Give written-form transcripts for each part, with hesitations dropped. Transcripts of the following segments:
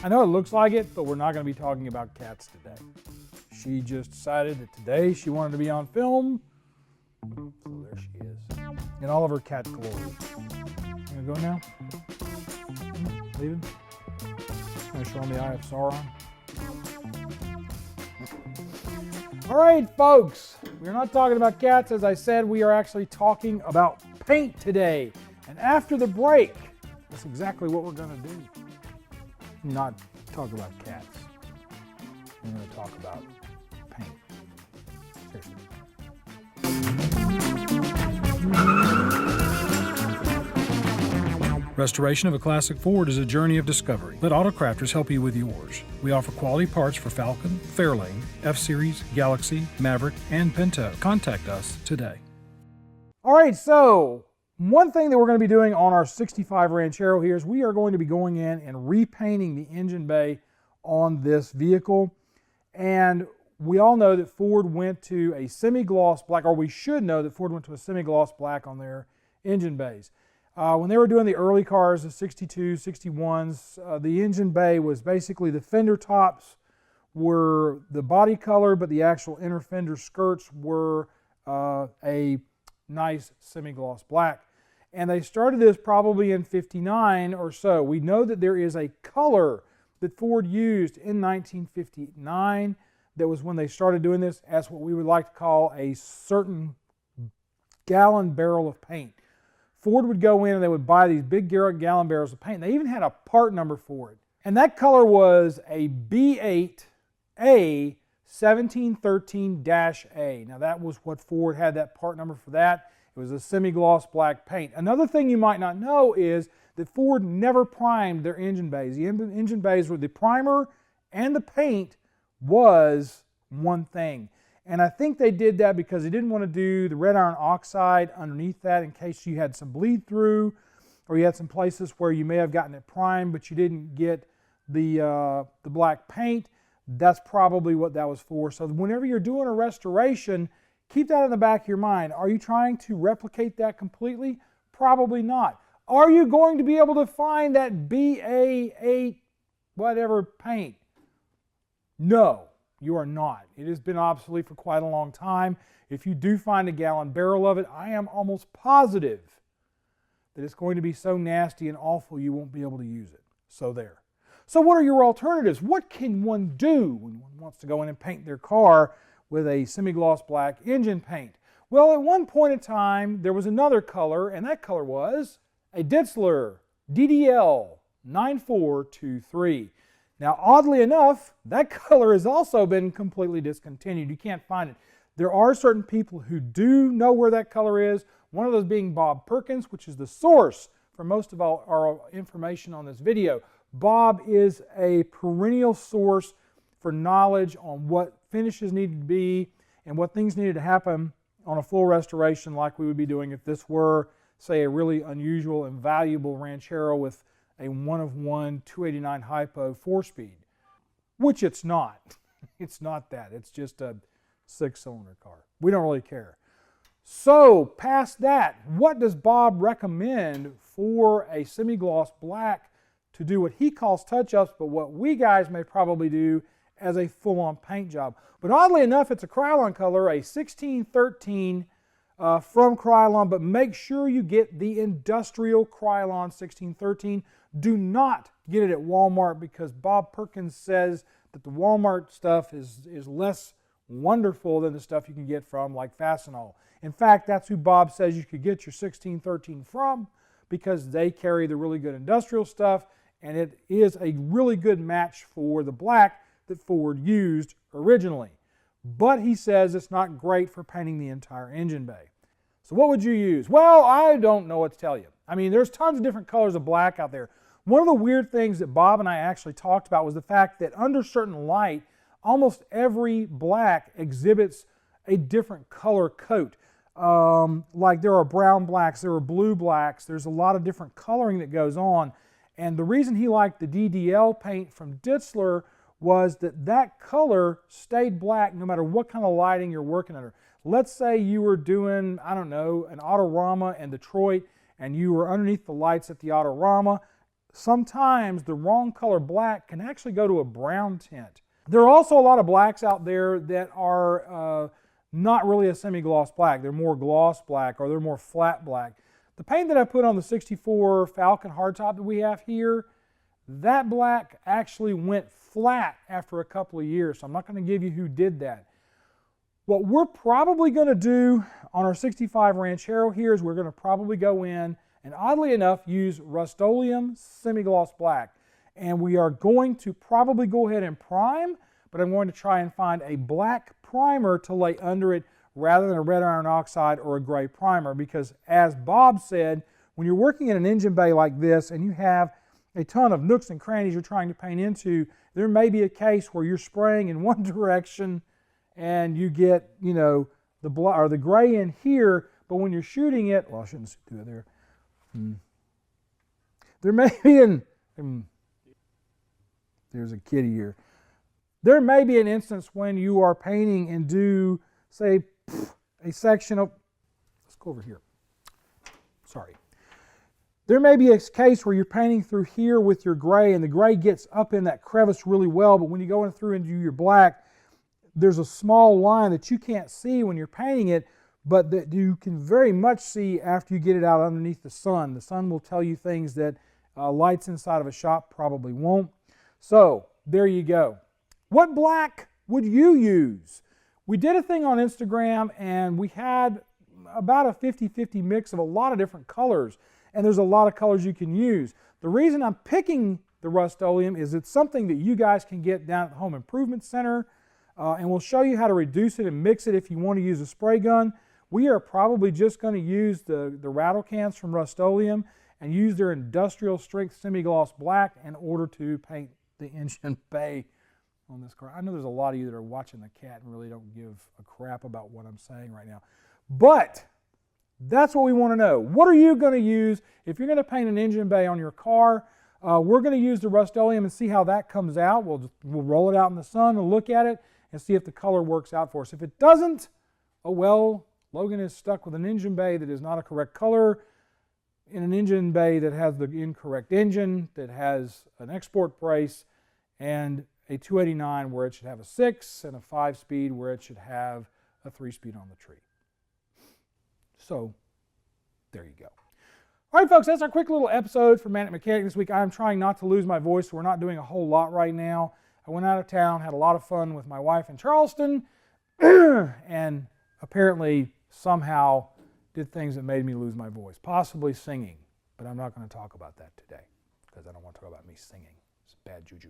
I know it looks like it, but we're not going to be talking about cats today. She just decided that today she wanted to be on film, so there she is, in all of her cat glory. You gonna go now? Leaving? Gonna show them the Eye of Sauron? All right, folks, we're not talking about cats. As I said, we are actually talking about paint today. And after the break, that's exactly what we're going to do. Not talk about cats. We're going to talk about paint. Seriously. Restoration of a classic Ford is a journey of discovery. Let Autocrafters help you with yours. We offer quality parts for Falcon, Fairlane, F-Series, Galaxy, Maverick, and Pinto. Contact us today. All right, so one thing that we're going to be doing on our 65 Ranchero here is we are going to be going in and repainting the engine bay on this vehicle. And we all know that Ford went to a semi-gloss black, or we should know that Ford went to a semi-gloss black on their engine bays. When they were doing the early cars, the 62s, 61s, the engine bay was basically the fender tops were the body color, but the actual inner fender skirts were a nice semi-gloss black. And they started this probably in 59 or so. We know that there is a color that Ford used in 1959 that was when they started doing this as what we would like to call a certain gallon barrel of paint. Ford would go in and they would buy these big gallon barrels of paint. They even had a part number for it. And that color was a B8A 1713-A. Now that was what Ford had that part number for that. It was a semi-gloss black paint. Another thing you might not know is that Ford never primed their engine bays. The engine bays were the primer and the paint was one thing. And I think they did that because they didn't want to do the red iron oxide underneath that in case you had some bleed through or you had some places where you may have gotten it primed but you didn't get the black paint. That's probably what that was for. So whenever you're doing a restoration, keep that in the back of your mind. Are you trying to replicate that completely? Probably not. Are you going to be able to find that BA8 whatever paint? No. You are not. It has been obsolete for quite a long time. If you do find a gallon barrel of it, I am almost positive that it's going to be so nasty and awful you won't be able to use it. So there. So what are your alternatives? What can one do when one wants to go in and paint their car with a semi-gloss black engine paint? Well, at one point in time, there was another color, and that color was a Diztler DDL 9423. Now, oddly enough, that color has also been completely discontinued. You can't find it. There are certain people who do know where that color is, one of those being Bob Perkins, which is the source for most of our information on this video. Bob is a perennial source for knowledge on what finishes needed to be and what things needed to happen on a full restoration like we would be doing if this were, say, a really unusual and valuable Ranchero with a 1-of-1 289 hypo 4-speed, which it's not. It's not that. It's just a 6-cylinder car. We don't really care. So past that, what does Bob recommend for a semi-gloss black to do what he calls touch-ups, but what we guys may probably do as a full-on paint job? But oddly enough, it's a Krylon color, a 1613 from Krylon, but make sure you get the industrial Krylon 1613. Do not get it at Walmart because Bob Perkins says that the Walmart stuff is less wonderful than the stuff you can get from like Fastenal. In fact, that's who Bob says you could get your 1613 from because they carry the really good industrial stuff and it is a really good match for the black that Ford used originally. But he says it's not great for painting the entire engine bay. So what would you use? Well, I don't know what to tell you. I mean, there's tons of different colors of black out there. One of the weird things that Bob and I actually talked about was the fact that under certain light, almost every black exhibits a different color coat. Like there are brown blacks, there are blue blacks, there's a lot of different coloring that goes on. And the reason he liked the DDL paint from Diztler was that that color stayed black no matter what kind of lighting you're working under. Let's say you were doing, I don't know, an Autorama in Detroit and you were underneath the lights at the Autorama. sometimes the wrong color black can actually go to a brown tint. There are also a lot of blacks out there that are not really a semi-gloss black. They're more gloss black, or they're more flat black. The paint that I put on the 64 Falcon hardtop that we have here, that black actually went flat after a couple of years, so I'm not going to give you who did that. What we're probably going to do on our 65 Ranchero here is we're going to probably go in and, oddly enough, use Rust-Oleum semi-gloss black. And we are going to probably go ahead and prime, but I'm going to try and find a black primer to lay under it rather than a red iron oxide or a gray primer, because as Bob said, when you're working in an engine bay like this and you have a ton of nooks and crannies you're trying to paint into, there may be a case where you're spraying in one direction and you get, you know, the gray in here, but when you're shooting it, well, I shouldn't do it there. There may be there's a kitty here. There may be an instance when you are painting and do, say, a section of, let's go over here. Sorry. There may be a case where you're painting through here with your gray and the gray gets up in that crevice really well, but when you go in through and do your black, there's a small line that you can't see when you're painting it, but that you can very much see after you get it out underneath the sun. The sun will tell you things that lights inside of a shop probably won't. So there you go. What black would you use? We did a thing on Instagram and we had about a 50-50 mix of a lot of different colors, and there's a lot of colors you can use. The reason I'm picking the Rust-Oleum is it's something that you guys can get down at the Home Improvement Center, and we'll show you how to reduce it and mix it if you want to use a spray gun. We are probably just going to use the Rattle Cans from Rust-Oleum and use their industrial strength semi-gloss black in order to paint the engine bay on this car. I know there's a lot of you that are watching the cat and really don't give a crap about what I'm saying right now. But that's what we want to know. What are you going to use if you're going to paint an engine bay on your car? We're going to use the Rust-Oleum and see how that comes out. We'll roll it out in the sun and look at it and see if the color works out for us. If it doesn't, oh well, Logan is stuck with an engine bay that is not a correct color, in an engine bay that has the incorrect engine, that has an export brace, and a 289 where it should have a 6 and a 5-speed where it should have a 3-speed on the tree. So there you go. All right, folks, that's our quick little episode for Manic Mechanic this week. I'm trying not to lose my voice, so we're not doing a whole lot right now. I went out of town, had a lot of fun with my wife in Charleston, and apparently somehow did things that made me lose my voice, possibly singing, but I'm not going to talk about that today because I don't want to talk about me singing. It's bad juju.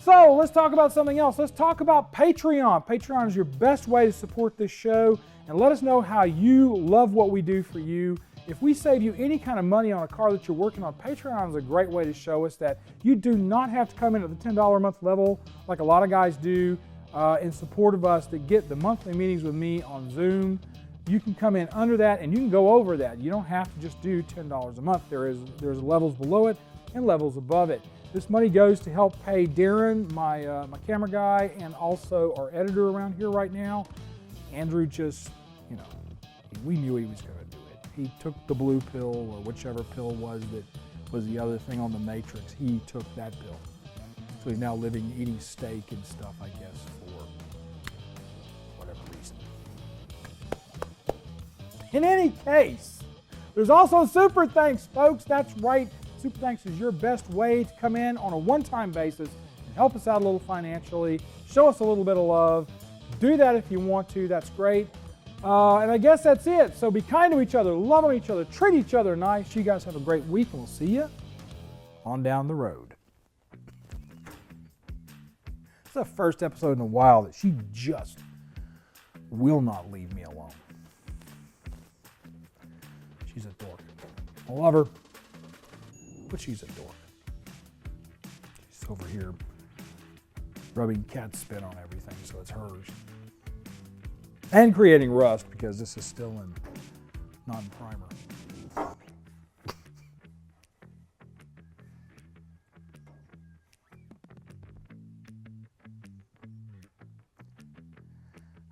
So let's talk about something else. Let's talk about Patreon. Patreon is your best way to support this show, and let us know how you love what we do for you. If we save you any kind of money on a car that you're working on, Patreon is a great way to show us that you do not have to come in at the $10 a month level like a lot of guys do in support of us that get the monthly meetings with me on Zoom. You can come in under that and you can go over that. You don't have to just do $10 a month. There's levels below it and levels above it. This money goes to help pay Darren, my camera guy, and also our editor around here right now. Andrew just, you know, we knew he was going to do it. He took the blue pill, or whichever pill was that was the other thing on the Matrix. He took that pill. So he's now eating steak and stuff, I guess, for whatever reason. In any case, there's also Super Thanks, folks. That's right. Super Thanks is your best way to come in on a one-time basis and help us out a little financially, show us a little bit of love. Do that if you want to. That's great. And I guess that's it. So be kind to each other, love on each other, treat each other nice. You guys have a great week, and we'll see you on down the road. It's the first episode in a while that she just will not leave me alone. She's a dork. I love her, but she's a dork. She's over here rubbing cat spit on everything, so it's hers. And creating rust, because this is still in non-primer. I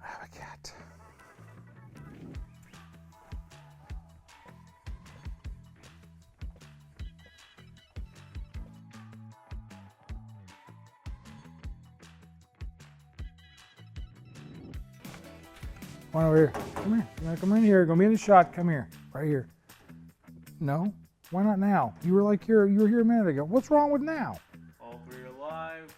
have a cat. One over here. Come here. You wanna come in here? Gonna be in the shot. Come here. Right here. No? Why not now? You were here a minute ago. What's wrong with now? All three are alive.